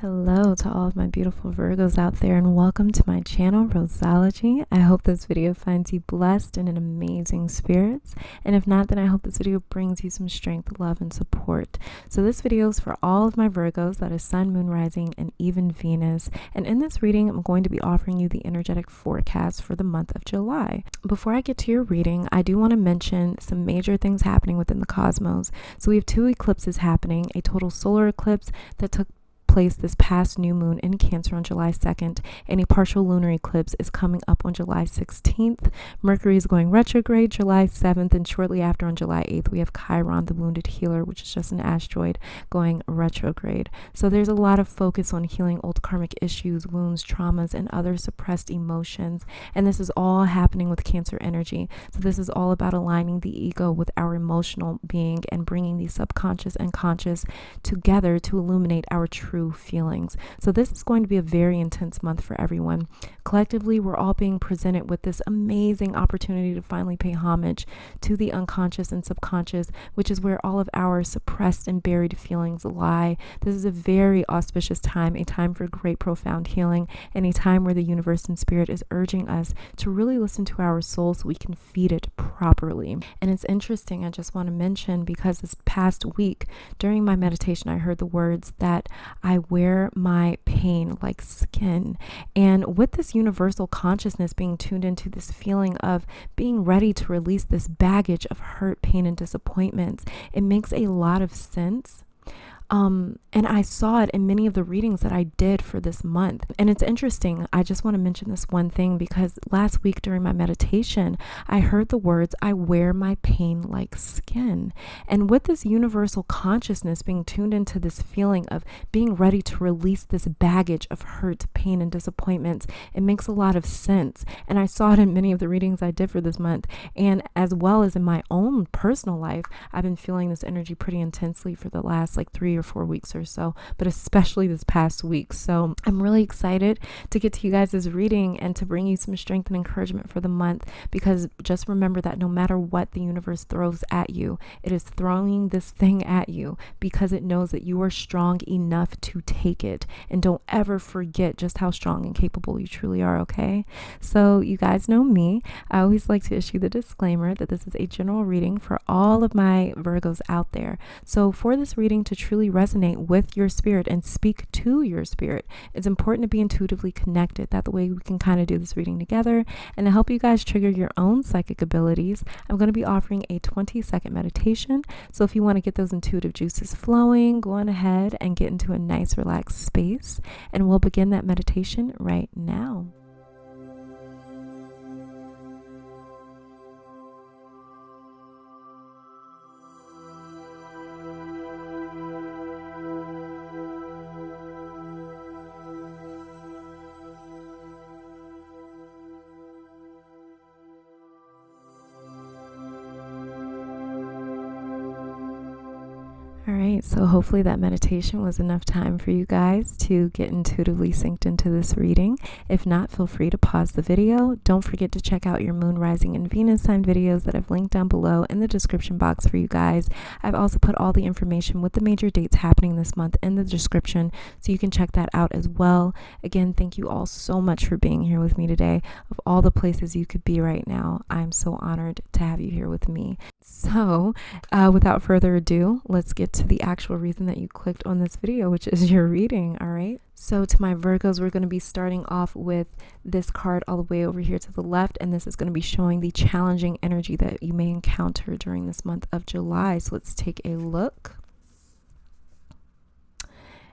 Hello to all of my beautiful Virgos out there, and welcome to my channel, Roseology. I hope this video finds you blessed and in amazing spirits, and if not, then I hope this video brings you some strength, love, and support. So this video is for all of my Virgos, that is Sun, Moon, Rising, and even Venus, and in this reading, I'm going to be offering you the energetic forecast for the month of July. Before I get to your reading, I do want to mention some major things happening within the cosmos. So we have two eclipses happening, a total solar eclipse that took place this past new moon in Cancer on July 2nd, and a partial lunar eclipse is coming up on July 16th. Mercury is going retrograde July 7th, and shortly after on July 8th, we have Chiron, the wounded healer, which is just an asteroid, going retrograde. So there's a lot of focus on healing old karmic issues, wounds, traumas, and other suppressed emotions, and this is all happening with Cancer energy. So this is all about aligning the ego with our emotional being and bringing the subconscious and conscious together to illuminate our true feelings. So this is going to be a very intense month for everyone. Collectively, we're all being presented with this amazing opportunity to finally pay homage to the unconscious and subconscious, which is where all of our suppressed and buried feelings lie. This is a very auspicious time, a time for great profound healing, and a time where the universe and spirit is urging us to really listen to our soul so we can feed it properly. And it's interesting, I just want to mention, because this past week during my meditation, I heard the words that I wear my pain like skin. And with this universal consciousness being tuned into this feeling of being ready to release this baggage of hurt, pain, and disappointments, it makes a lot of sense. And I saw it in many of the readings that I did for this month. And it's interesting. I just want to mention this one thing, because last week during my meditation, I heard the words, I wear my pain like skin. And with this universal consciousness being tuned into this feeling of being ready to release this baggage of hurt, pain, and disappointments, it makes a lot of sense. And I saw it in many of the readings I did for this month. And as well as in my own personal life, I've been feeling this energy pretty intensely for the last 3 or 4 weeks or so, but especially this past week. So I'm really excited to get to you guys' reading and to bring you some strength and encouragement for the month, because just remember that no matter what the universe throws at you, it is throwing this thing at you because it knows that you are strong enough to take it. And don't ever forget just how strong and capable you truly are, okay? So you guys know me. I always like to issue the disclaimer that this is a general reading for all of my Virgos out there. So for this reading to truly resonate with your spirit and speak to your spirit, it's important to be intuitively connected. That the way we can kind of do this reading together. And to help you guys trigger your own psychic abilities, I'm going to be offering a 20-second meditation. So if you want to get those intuitive juices flowing, go on ahead and get into a nice relaxed space, and we'll begin that meditation right now. All right, so hopefully that meditation was enough time for you guys to get intuitively synced into this reading. If not, feel free to pause the video. Don't forget to check out your Moon, Rising, and Venus sign videos that I've linked down below in the description box for you guys. I've also put all the information with the major dates happening this month in the description, so you can check that out as well. Again, thank you all so much for being here with me today. Of all the places you could be right now, I'm so honored to have you here with me. So without further ado, let's get to the actual reason that you clicked on this video, which is your reading. All right, so to my Virgos, we're going to be starting off with this card all the way over here to the left, and this is going to be showing the challenging energy that you may encounter during this month of July. So let's take a look.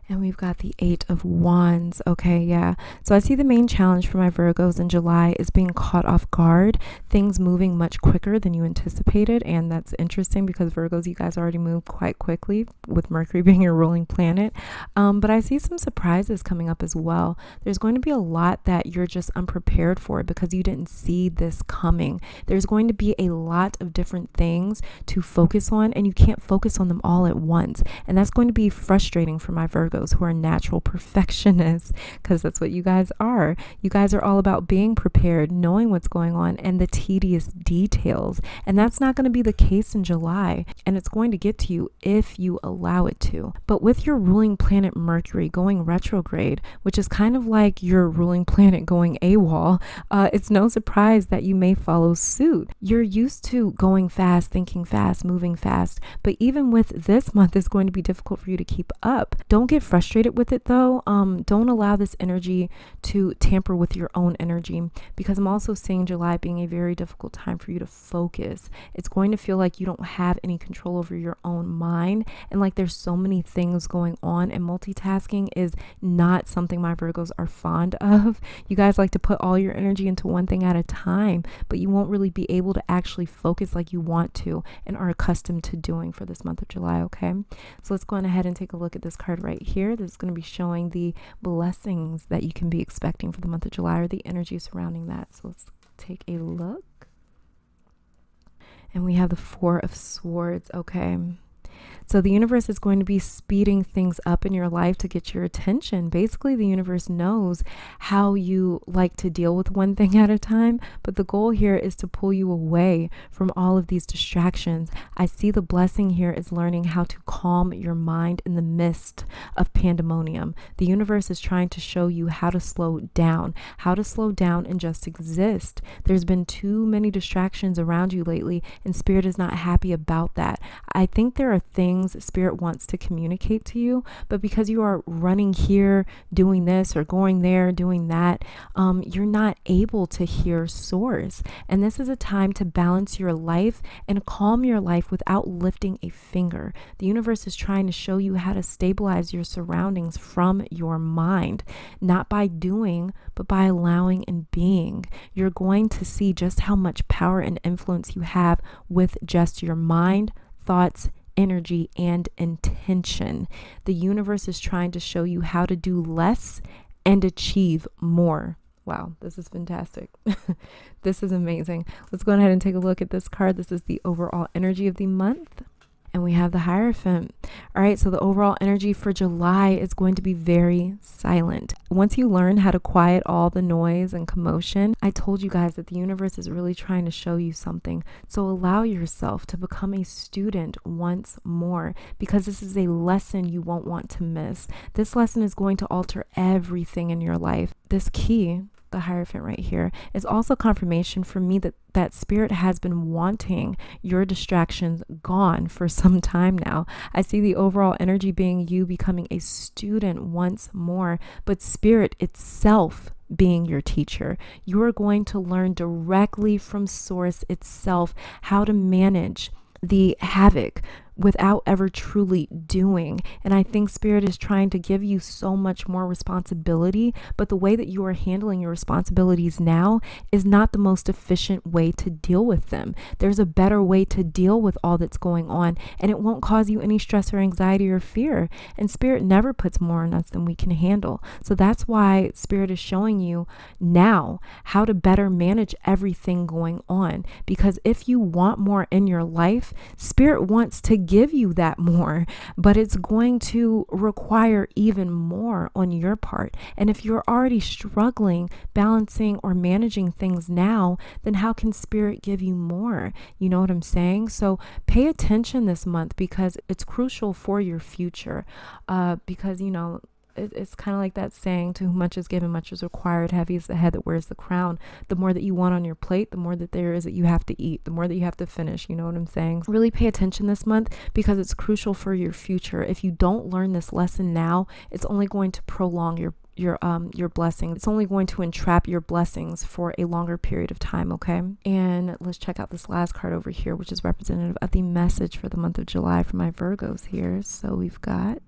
And we've got the 8 of Wands. Okay, yeah. So I see the main challenge for my Virgos in July is being caught off guard, things moving much quicker than you anticipated. And that's interesting because Virgos, you guys already moved quite quickly with Mercury being your ruling planet. But I see some surprises coming up as well. There's going to be a lot that you're just unprepared for because you didn't see this coming. There's going to be a lot of different things to focus on, and you can't focus on them all at once. And that's going to be frustrating for my Virgos. Virgos, who are natural perfectionists, because that's what you guys are. You guys are all about being prepared, knowing what's going on, and the tedious details. And that's not going to be the case in July. And it's going to get to you if you allow it to. But with your ruling planet Mercury going retrograde, which is kind of like your ruling planet going AWOL, it's no surprise that you may follow suit. You're used to going fast, thinking fast, moving fast. But even with this month, it's going to be difficult for you to keep up. Don't get frustrated with it though. Don't allow this energy to tamper with your own energy, because I'm also seeing July being a very difficult time for you to focus. It's going to feel like you don't have any control over your own mind, and like there's so many things going on, and multitasking is not something my Virgos are fond of. You guys like to put all your energy into one thing at a time, but you won't really be able to actually focus like you want to and are accustomed to doing for this month of July, okay? So let's go on ahead and take a look at this card right here. This is going to be showing the blessings that you can be expecting for the month of July, or the energy surrounding that. So let's take a look. And we have the Four of Swords, okay? So the universe is going to be speeding things up in your life to get your attention. Basically, the universe knows how you like to deal with one thing at a time, but the goal here is to pull you away from all of these distractions. I see the blessing here is learning how to calm your mind in the midst of pandemonium. The universe is trying to show you how to slow down and just exist. There's been too many distractions around you lately, and Spirit is not happy about that. I think there are things Spirit wants to communicate to you, but because you are running here, doing this, or going there, doing that, you're not able to hear Source. And this is a time to balance your life and calm your life without lifting a finger. The universe is trying to show you how to stabilize your surroundings from your mind, not by doing, but by allowing and being. You're going to see just how much power and influence you have with just your mind, thoughts, energy, and intention. The universe is trying to show you how to do less and achieve more. Wow, this is fantastic. This is amazing. Let's go ahead and take a look at this card. This is the overall energy of the month. And we have the Hierophant. All right, so the overall energy for July is going to be very silent. Once you learn how to quiet all the noise and commotion, I told you guys that the universe is really trying to show you something. So allow yourself to become a student once more, because this is a lesson you won't want to miss. This lesson is going to alter everything in your life. This key, the Hierophant right here, is also confirmation for me that Spirit has been wanting your distractions gone for some time now. I see the overall energy being you becoming a student once more, but Spirit itself being your teacher. You are going to learn directly from Source itself how to manage the havoc without ever truly doing. And I think Spirit is trying to give you so much more responsibility, but the way that you are handling your responsibilities now is not the most efficient way to deal with them. There's a better way to deal with all that's going on, and it won't cause you any stress or anxiety or fear. And Spirit never puts more on us than we can handle. So that's why Spirit is showing you now how to better manage everything going on. Because if you want more in your life, Spirit wants to give you that more, but it's going to require even more on your part. And if you're already struggling balancing or managing things now, then how can Spirit give you more? You know what I'm saying? So pay attention this month, because it's crucial for your future. Because, you know, it's kind of like that saying, to whom much is given, much is required. Heavy is the head that wears the crown. The more that you want on your plate, the more that there is that you have to eat, the more that you have to finish. You know what I'm saying? Really pay attention this month, because it's crucial for your future. If you don't learn this lesson now, it's only going to prolong your blessing. It's only going to entrap your blessings for a longer period of time, okay? And let's check out this last card over here, which is representative of the message for the month of July for my Virgos here. So we've got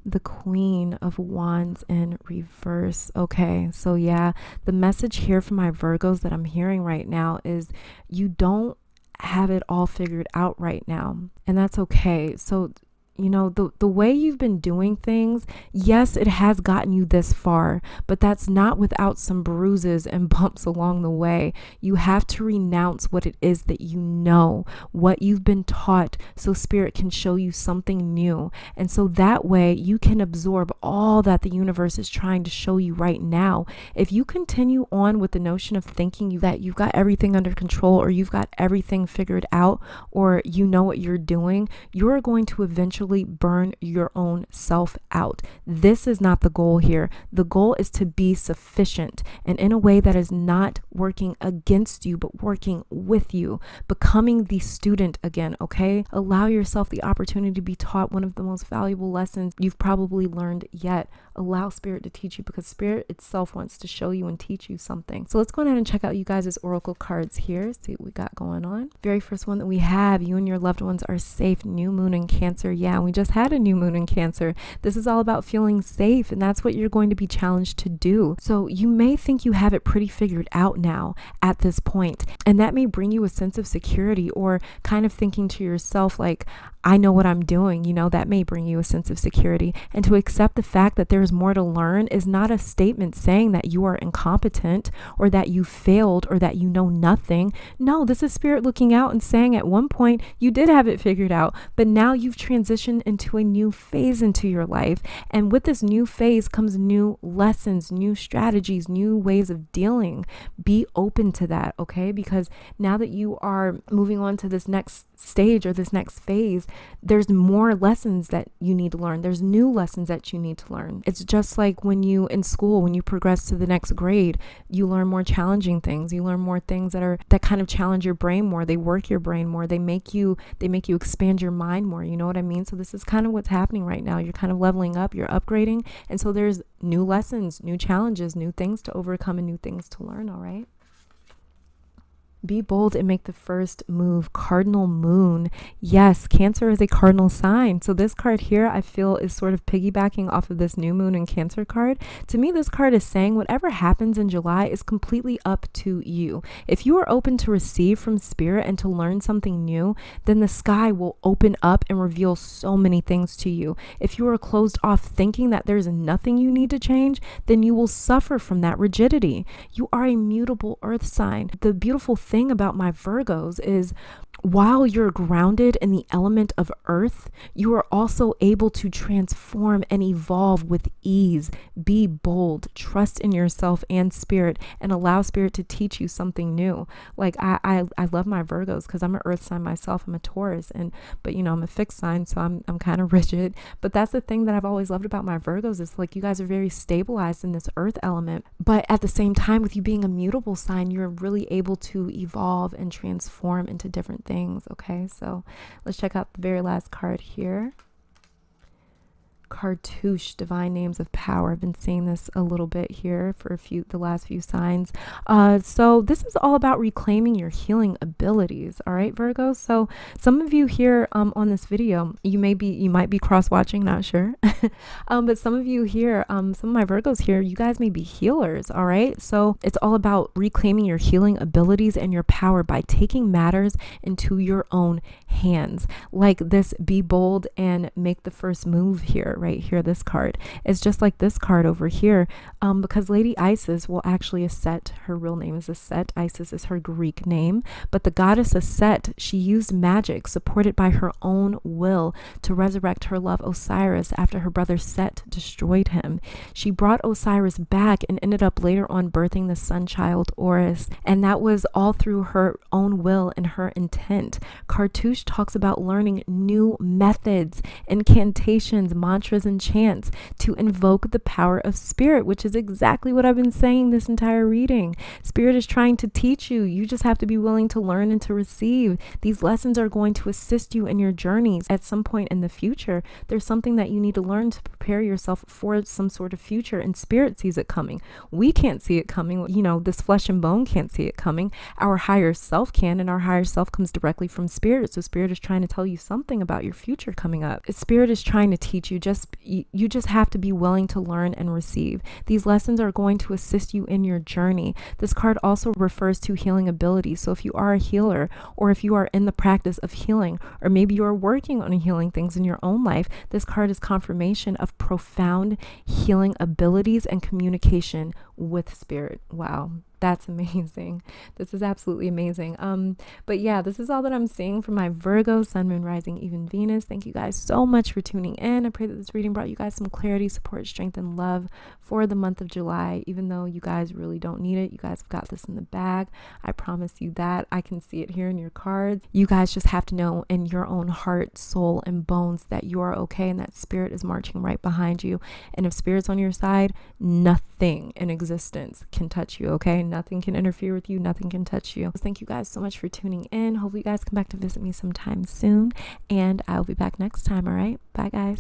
the Queen of Wands in reverse. Okay, so yeah, the message here for my Virgos that I'm hearing right now is you don't have it all figured out right now, and that's okay. So You know, the way you've been doing things, yes, it has gotten you this far, but that's not without some bruises and bumps along the way. You have to renounce what it is that you know, what you've been taught, so spirit can show you something new. And so that way you can absorb all that the universe is trying to show you right now. If you continue on with the notion of thinking that you've got everything under control, or you've got everything figured out, or you know what you're doing, you're going to eventually burn your own self out. This is not the goal here. The goal is to be sufficient, and in a way that is not working against you, but working with you, becoming the student again, okay? Allow yourself the opportunity to be taught one of the most valuable lessons you've probably learned yet. Allow spirit to teach you, because spirit itself wants to show you and teach you something. So let's go ahead and check out you guys' oracle cards here. See what we got going on. Very first one that we have, you and your loved ones are safe. New moon in Cancer. Yeah, we just had a new moon in Cancer. This is all about feeling safe, and that's what you're going to be challenged to do. So you may think you have it pretty figured out now at this point, and that may bring you a sense of security, or kind of thinking to yourself like, I know what I'm doing. You know, that may bring you a sense of security. And to accept the fact that there's more to learn is not a statement saying that you are incompetent, or that you failed, or that you know nothing. No, this is spirit looking out and saying at one point you did have it figured out, but now you've transitioned into a new phase into your life. And with this new phase comes new lessons, new strategies, new ways of dealing. Be open to that, okay? Because now that you are moving on to this next stage, or this next phase, there's more lessons that you need to learn. There's new lessons that you need to learn. It's just like when you in school, when you progress to the next grade, you learn more challenging things. You learn more things that kind of challenge your brain more. They work your brain more. They make you expand your mind more. You know what I mean? So this is kind of what's happening right now. You're kind of leveling up, you're upgrading. And so there's new lessons, new challenges, new things to overcome, and new things to learn. All right. Be bold and make the first move. Cardinal moon. Yes, Cancer is a cardinal sign. So this card here, I feel, is sort of piggybacking off of this new moon and Cancer card. To me, this card is saying whatever happens in July is completely up to you. If you are open to receive from spirit and to learn something new, then the sky will open up and reveal so many things to you. If you are closed off thinking that there's nothing you need to change, then you will suffer from that rigidity. You are a mutable earth sign. The beautiful thing about my Virgos is, while you're grounded in the element of earth, you are also able to transform and evolve with ease. Be bold, trust in yourself and spirit, and allow spirit to teach you something new. Like I love my Virgos because I'm an earth sign myself. I'm a Taurus, but you know, I'm a fixed sign, so I'm kind of rigid. But that's the thing that I've always loved about my Virgos, is like, you guys are very stabilized in this earth element, but at the same time, with you being a mutable sign, you're really able to evolve and transform into different things. Okay, so let's check out the very last card here. Cartouche, divine names of power. I've been seeing this a little bit here for the last few signs. So this is all about reclaiming your healing abilities. All right, Virgo. So some of you here on this video, you might be cross watching, not sure. But some of you here, some of my Virgos here, you guys may be healers. All right. So it's all about reclaiming your healing abilities and your power by taking matters into your own hands. Like this, be bold and make the first move here. Right here, this card is just like this card over here, because Lady Isis, well, actually Aset, her real name is Aset. Isis is her Greek name, but the goddess Aset, she used magic supported by her own will to resurrect her love Osiris after her brother Set destroyed him. She brought Osiris back and ended up later on birthing the sun child Horus, and that was all through her own will and her intent. Cartouche talks about learning new methods, incantations, mantras, and chants to invoke the power of spirit, which is exactly what I've been saying this entire reading. Spirit is trying to teach you. You just have to be willing to learn and to receive. These lessons are going to assist you in your journeys. At some point in the future, there's something that you need to learn to prepare yourself for some sort of future, and spirit sees it coming. We can't see it coming. You know, this flesh and bone can't see it coming. Our higher self can, and our higher self comes directly from spirit. So spirit is trying to tell you something about your future coming up. Spirit is trying to teach you, just you just have to be willing to learn and receive. These lessons are going to assist you in your journey. This card also refers to healing abilities. So if you are a healer, or if you are in the practice of healing, or maybe you are working on healing things in your own life, this card is confirmation of profound healing abilities and communication with spirit. Wow. That's amazing. This is absolutely amazing. But yeah, this is all that I'm seeing for my Virgo, Sun, Moon, Rising, even Venus. Thank you guys so much for tuning in. I pray that this reading brought you guys some clarity, support, strength, and love for the month of July. Even though you guys really don't need it, you guys have got this in the bag. I promise you that. I can see it here in your cards. You guys just have to know in your own heart, soul, and bones that you are okay and that spirit is marching right behind you. And if spirit's on your side, nothing in existence can touch you, okay? Nothing can interfere with you. Nothing can touch you. Thank you guys so much for tuning in. Hopefully you guys come back to visit me sometime soon, and I'll be back next time. All right. Bye, guys.